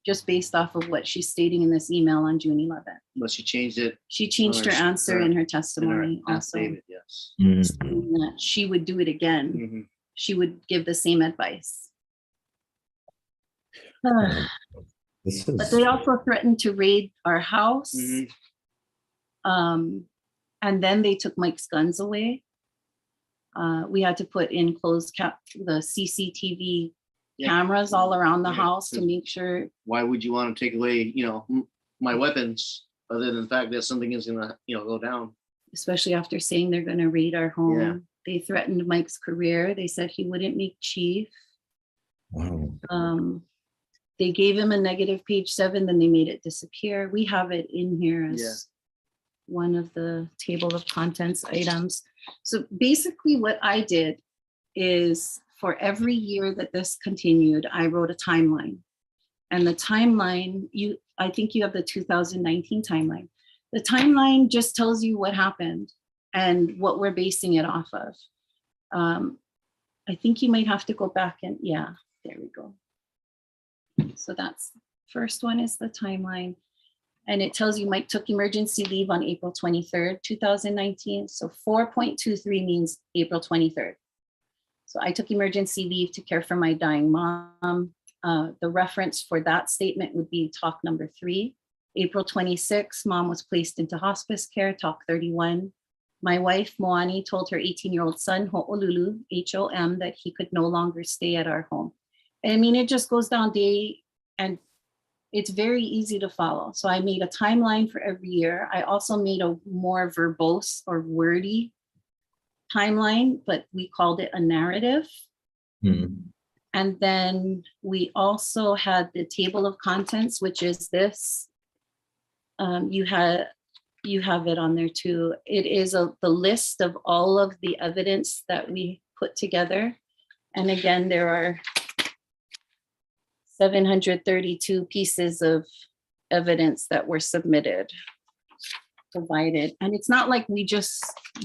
just based off of what she's stating in this email on June 11th. But she changed it. She changed her answer in her testimony also, Affidavit, yes. saying that she would do it again. Mhm. She would give the same advice. This But is they also threatened to raid our house. Mhm. And then they took Mike's guns away. We had to put in the CCTV cameras all around the house to make sure. Why would you want to take away, my weapons, other than the fact that something is gonna, go down? Especially after saying they're gonna raid our home. Yeah. They threatened Mike's career. They said he wouldn't make chief. wow. They gave him a negative page 7, then they made it disappear. We have it in here as one of the table of contents items. So basically what I did is for every year that this continued, I wrote a timeline. And the timeline, I think you have the 2019 timeline. The timeline just tells you what happened and what we're basing it off of. I think you might have to go back and, yeah, there we go. So that's, first one is the timeline. And it tells you Mike took emergency leave on April 23rd, 2019. So 4.23 means April 23rd. So I took emergency leave to care for my dying mom. The reference for that statement would be talk number 3. April 26, mom was placed into hospice care, talk 31. My wife, Moani, told her 18-year-old son, Ho'olulu, H-O-M, that he could no longer stay at our home. I mean, it just goes down day, and it's very easy to follow. So I made a timeline for every year. I also made a more verbose or wordy timeline, but we called it a narrative. And then we also had the table of contents, which is this. You have it on there too. It is the list of all of the evidence that we put together. And again, there are 732 pieces of evidence that were provided. And it's not like we just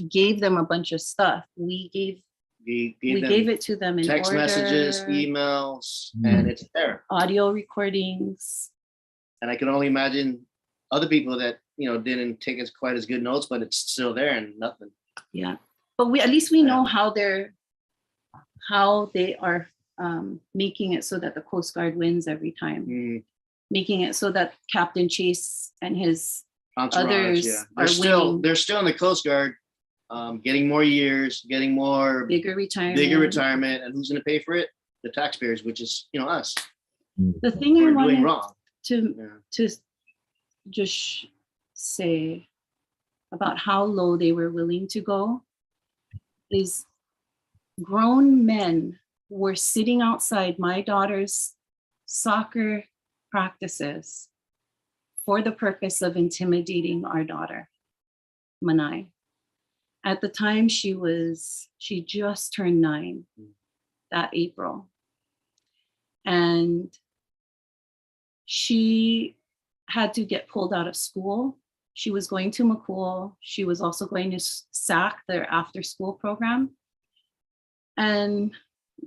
gave them a bunch of stuff. We gave it to them in text order, messages, emails, and it's there. audio recordings. And I can only imagine other people that, didn't take as quite as good notes, but it's still there and nothing. Yeah, but at least we know how they are making it so that the Coast Guard wins every time, making it so that Captain Chase and his others are winning. They're still in the Coast Guard, getting more years, getting more bigger retirement, and who's going to pay for it? The taxpayers, which is us. The thing I wanted doing wrong. to just say about how low they were willing to go is grown men were sitting outside my daughter's soccer practices for the purpose of intimidating our daughter, Manai. At the time, she just turned 9 that April. And she had to get pulled out of school. She was going to McCool. She was also going to SAC, their after school program. And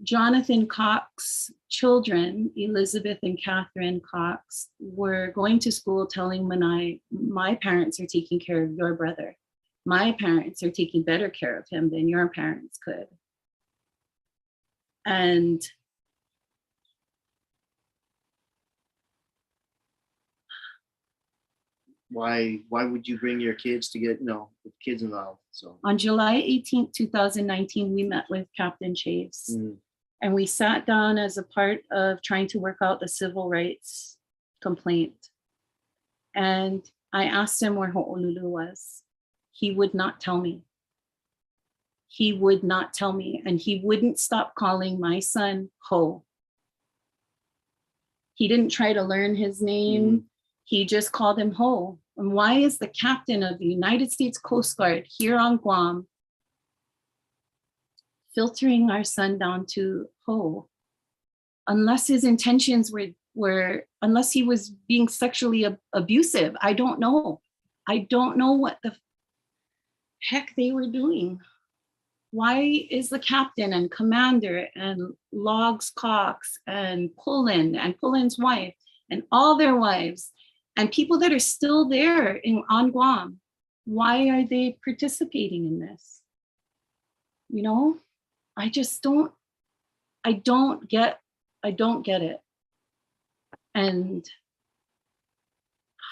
Jonathan Cox's children, Elizabeth and Catherine Cox, were going to school telling Manai, my parents are taking care of your brother. My parents are taking better care of him than your parents could. And why would you bring your kids to get, with kids involved? So on July 18th, 2019, we met with Captain Chase. And we sat down as a part of trying to work out the civil rights complaint. And I asked him where Ho'olulu was. He would not tell me. He would not tell me. And he wouldn't stop calling my son Ho. He didn't try to learn his name. He just called him Ho. And why is the captain of the United States Coast Guard here on Guam filtering our son down to Ho? Unless his intentions were unless he was being sexually abusive. I don't know. I don't know what the heck they were doing. Why is the captain and commander and Logs Cox and Pullen's wife and all their wives and people that are still there on Guam. Why are they participating in this? You know, I don't get it. And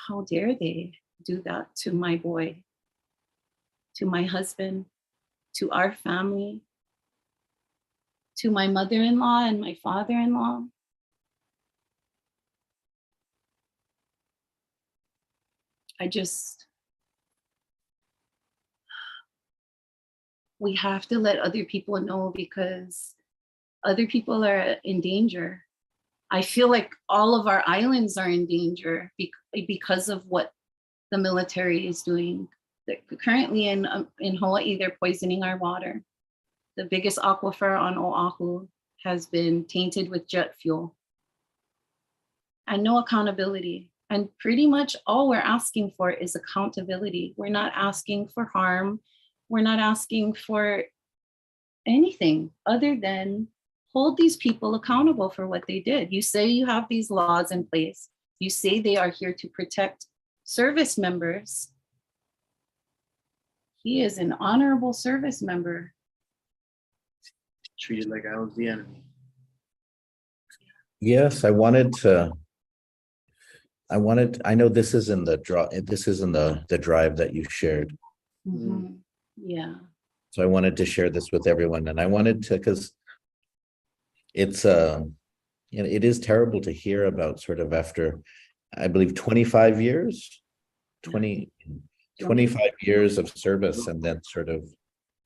how dare they do that to my boy, to my husband, to our family, to my mother-in-law and my father-in-law. We have to let other people know, because other people are in danger. I feel like all of our islands are in danger because of what the military is doing. Currently in Hawaii, they're poisoning our water. The biggest aquifer on Oahu has been tainted with jet fuel. And no accountability. And pretty much all we're asking for is accountability. We're not asking for harm. We're not asking for anything other than hold these people accountable for what they did. You say you have these laws in place. You say they are here to protect service members. He is an honorable service member. Treated like I was the enemy. Yes, I know this is in the drive that you shared. Mm-hmm. Yeah. So I wanted to share this with everyone, and I wanted to, because it's it is terrible to hear about, sort of, after, I believe, 25 years, 25 years of service, and then sort of. You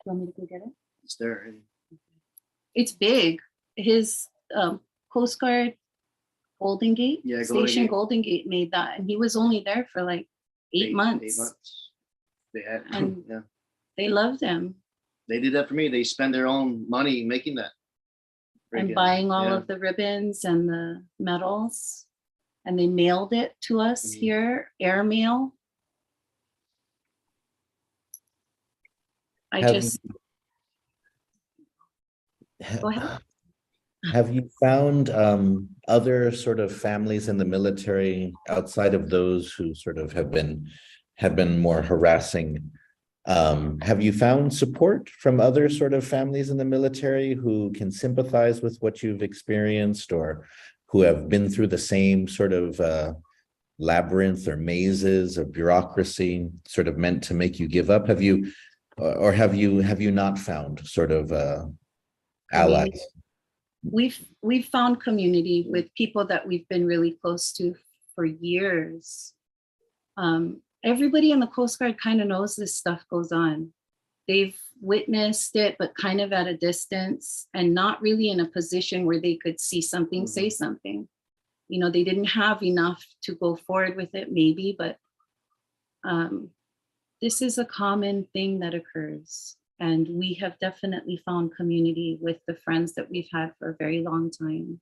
want me to go get it? It's there. It's big. His Coast Guard Golden Gate station, Golden Gate made that, and he was only there for like 8 months. 8 months. They had, And yeah. They loved him. They did that for me. They spend their own money making that. And buying all of the ribbons and the medals, and they mailed it to us here, air mail. Go ahead. Have you found other sort of families in the military, outside of those who sort of have been more harassing? Have you found support from other sort of families in the military who can sympathize with what you've experienced, or who have been through the same sort of labyrinth or mazes of bureaucracy, sort of meant to make you give up? Have you not found sort of allies? We've found community with people that we've been really close to for years. Everybody in the Coast Guard kind of knows this stuff goes on. They've witnessed it, but kind of at a distance, and not really in a position where they could see something, say something. You know, they didn't have enough to go forward with it, maybe, but this is a common thing that occurs. And we have definitely found community with the friends that we've had for a very long time.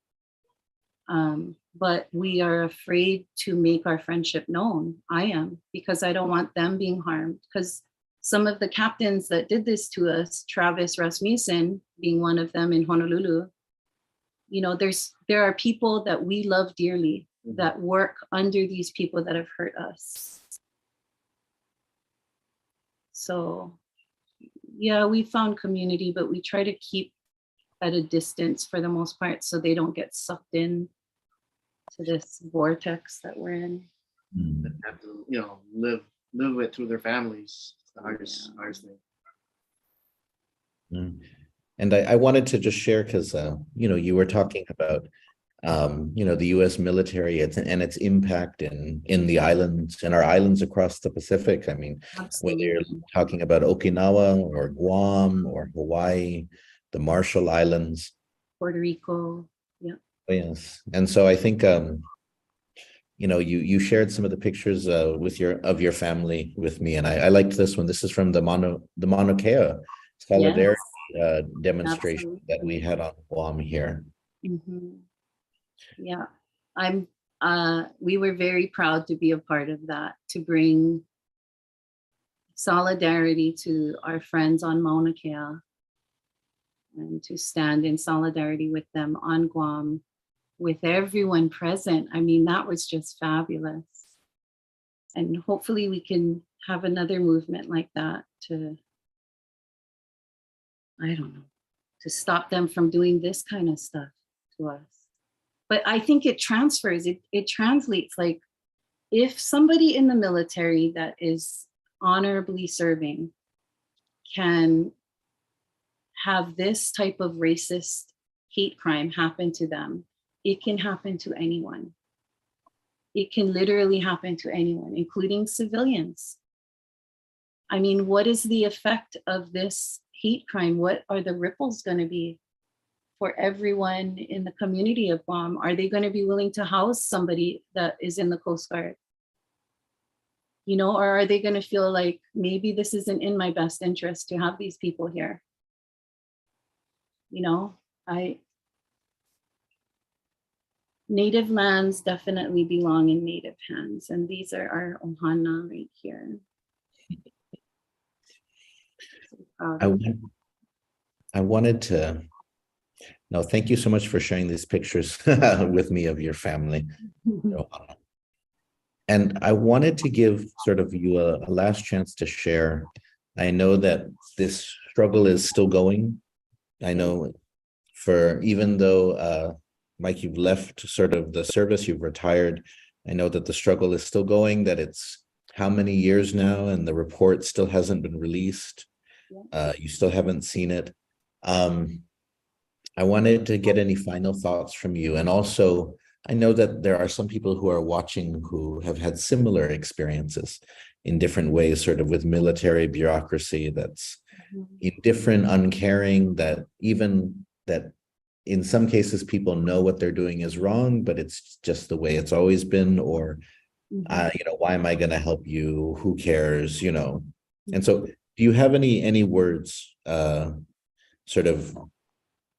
But we are afraid to make our friendship known. I am, because I don't want them being harmed. Because some of the captains that did this to us, Travis Rasmussen being one of them in Honolulu, you know, there are people that we love dearly that work under these people that have hurt us. So yeah, we found community, but we try to keep at a distance for the most part, so they don't get sucked in to this vortex that we're in. They have to, you know, live it through their families. It's the hardest thing. And I wanted to just share, because you know, you were talking about you know, the U.S. military and its impact in the islands, in our islands across the Pacific. I mean, whether you're talking about Okinawa or Guam or Hawaii, the Marshall Islands, Puerto Rico, yeah. Yes, and so I think you know, you shared some of the pictures of your family with me, and I liked this one. This is from the Moanike'ala solidarity demonstration that we had on Guam here. Yeah, we were very proud to be a part of that, to bring solidarity to our friends on Moanike'ala and to stand in solidarity with them on Guam. with everyone present. I mean, that was just fabulous. And hopefully we can have another movement like that to, I don't know, to stop them from doing this kind of stuff to us. But I think it transfers, it translates. Like, if somebody in the military that is honorably serving can have this type of racist hate crime happen to them, it can happen to anyone. It can literally happen to anyone, including civilians. I mean, what is the effect of this hate crime? What are the ripples going to be for everyone in the community of Guam? Are they going to be willing to house somebody that is in the Coast Guard? You know, or are they going to feel like maybe this isn't in my best interest to have these people here? You know, Native lands definitely belong in Native hands, and these are our ohana right here. I wanted to, no, thank you so much for sharing these pictures with me of your family. And I wanted to give sort of you a last chance to share. I know that this struggle is still going. I know even though, Mike, you've left sort of the service, you've retired, I know that the struggle is still going, that it's how many years now, and the report still hasn't been released. You still haven't seen it. I wanted to get any final thoughts from you. And also, I know that there are some people who are watching who have had similar experiences in different ways, sort of with military bureaucracy that's indifferent, uncaring, that even that in some cases people know what they're doing is wrong, but it's just the way it's always been, or, you know, why am I going to help you? Who cares? You know? And so do you have any words, sort of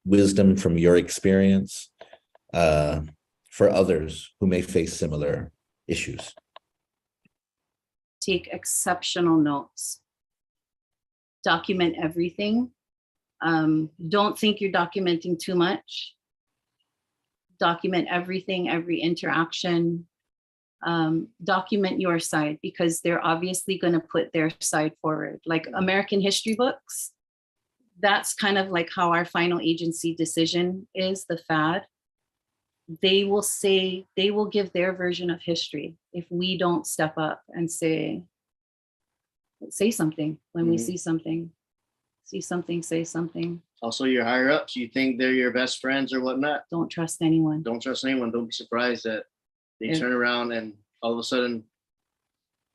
wisdom from your experience, for others who may face similar issues? Take exceptional notes. Document everything. Don't think you're documenting too much. Document everything, every interaction. Document your side, because they're obviously going to put their side forward. Like American history books, that's kind of like how our final agency decision is, the FAD. They will say, they will give their version of history if we don't step up and say something when we see something. See something, say something. Also, your higher ups, you think they're your best friends or whatnot. Don't trust anyone. Don't trust anyone. Don't be surprised that they turn around and all of a sudden,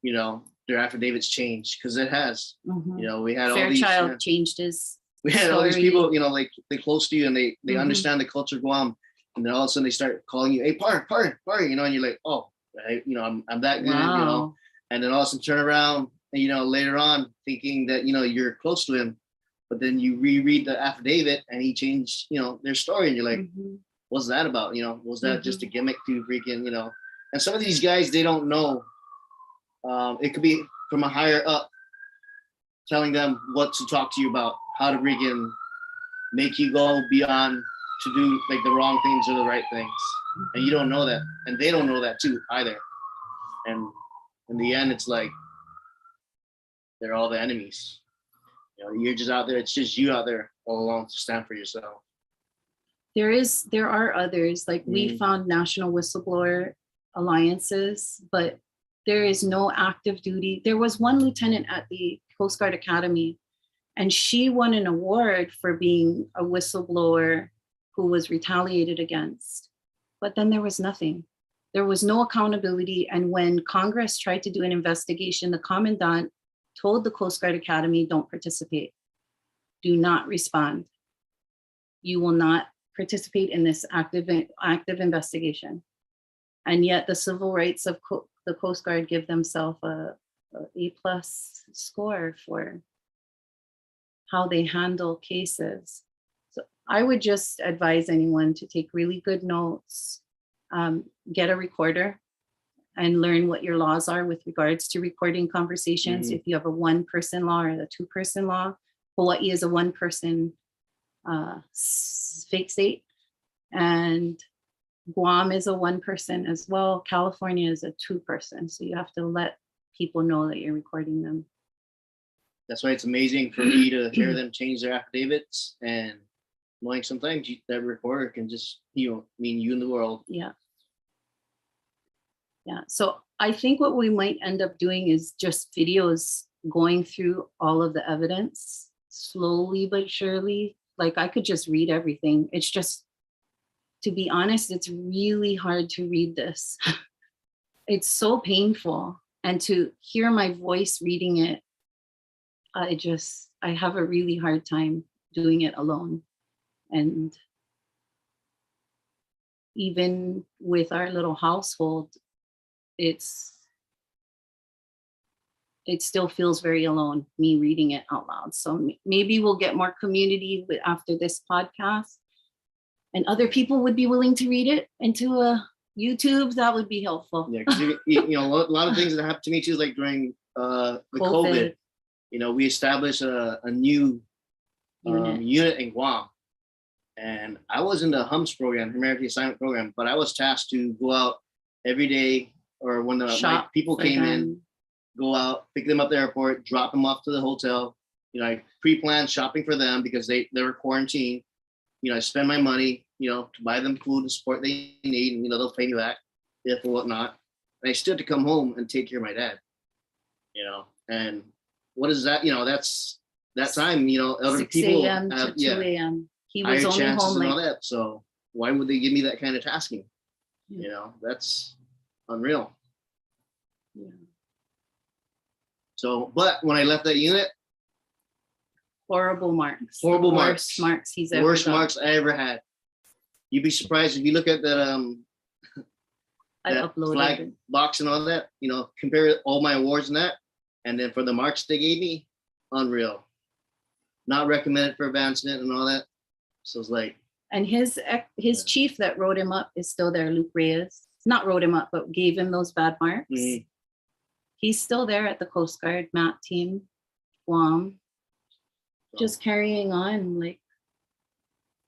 you know, their affidavits change, because it has. You know, we had all these. Fairchild changed his. We had all these people, you know, like they're close to you and they understand the culture of Guam, and then all of a sudden they start calling you, hey, par, you know, and you're like, oh, you know, I'm that good, you know, and then all of a sudden turn around and, you know, later on thinking that, you know, you're close to him. But then you reread the affidavit and he changed, you know, their story, and you're like, what's that about? You know, was that just a gimmick to freaking, you know? And some of these guys, they don't know. It could be from a higher up telling them what to talk to you about, how to freaking make you go beyond to do like the wrong things or the right things. And you don't know that. And they don't know that too either. And in the end, it's like, they're all the enemies. You know, you're just out there. It's just you out there all alone to stand for yourself. There are others, like we found national whistleblower alliances, but there is no active duty. There was one lieutenant at the Coast Guard Academy, and she won an award for being a whistleblower who was retaliated against. But then there was nothing. There was no accountability. And when Congress tried to do an investigation, the commandant told the Coast Guard Academy, don't participate. Do not respond. You will not participate in this active investigation. And yet the civil rights of the Coast Guard give themselves a A+ score for how they handle cases. So I would just advise anyone to take really good notes, get a recorder, and learn what your laws are with regards to recording conversations. If you have a 1-person law or a 2-person law, Hawaii is a 1-person fake state. And Guam is a 1% as well. California is a 2%. So you have to let people know that you're recording them. That's why it's amazing for me to hear them change their affidavits, and knowing sometimes that recorder can just, mean you in the world. Yeah. Yeah. So I think what we might end up doing is just videos going through all of the evidence slowly but surely. Like I could just read everything. It's just, to be honest, it's really hard to read this. It's so painful. And to hear my voice reading it, I have a really hard time doing it alone. And even with our little household, it still feels very alone, me reading it out loud. So maybe we'll get more community after this podcast, and other people would be willing to read it into a YouTube. That would be helpful. Yeah, 'cause a lot of things that happened to me too, like during the COVID. We established a new unit in Guam, and I was in the HUMS program, Humanitarian Assignment Program, but I was tasked to go out every day, or when the people came in, go out, pick them up at the airport, drop them off to the hotel. I pre-planned shopping for them because they were quarantined. I spend my money, to buy them food and support they need, and they'll pay me back if or whatnot. And I still had to come home and take care of my dad. And what is that? That's that time. Other 6 people a.m. to 2 a.m. He was higher only chances home and all like, that. So why would they give me that kind of tasking? That's unreal. yeah. So, but when I left that unit, Horrible marks. Horrible The marks. Worst marks he's ever worst got. marks I ever had. You'd be surprised if you look at that I that uploaded flag it. box and all that. Compare all my awards and that, and then for the marks they gave me, unreal. Not recommended for advancement and all that. So it's like. And his chief that wrote him up is still there, Luke Reyes. Not wrote him up, but gave him those bad marks. Mhm. He's still there at the Coast Guard MAT team, Guam, just carrying on like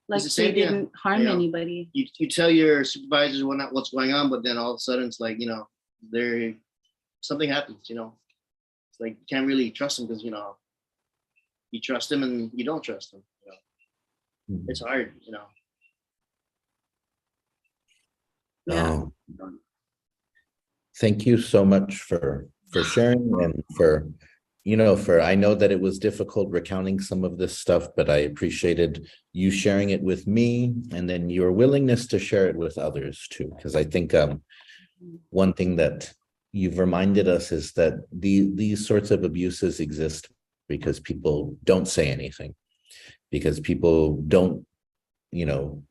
It's the they same, yeah. didn't harm anybody. You tell your supervisors what's going on, but then all of a sudden it's like, there something happens, It's like you can't really trust them because you trust them and you don't trust them. It's hard, Yeah. Thank you so much for sharing, and for I know that it was difficult recounting some of this stuff, but I appreciated you sharing it with me, and then your willingness to share it with others too. Because I think one thing that you've reminded us is that these sorts of abuses exist because people don't say anything, because people don't,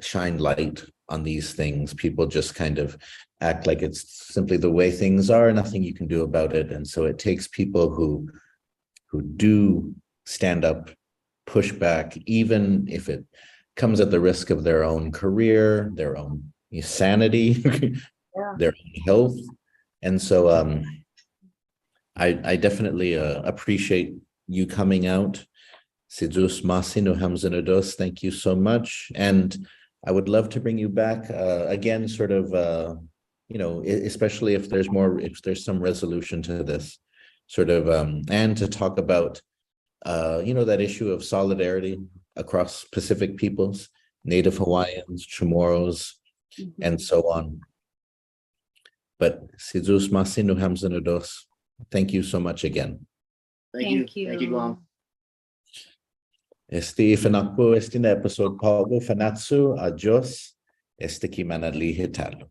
shine light on these things. People just kind of act like it's simply the way things are, nothing you can do about it. And so it takes people who do stand up, push back, even if it comes at the risk of their own career, their own sanity, their own health. And so I definitely appreciate you coming out. Sidus Masino Hamzanados, thank you so much. And I would love to bring you back again, sort of, especially if there's some resolution to this sort of, and to talk about, that issue of solidarity across Pacific peoples, Native Hawaiians, Chamorros, and so on. But Sidus Masino Hamzanados, thank you so much again. Thank you. Thank you, Guam. Fanachu, na episode Paulo Fanachu, adios, ki manadli hitalo.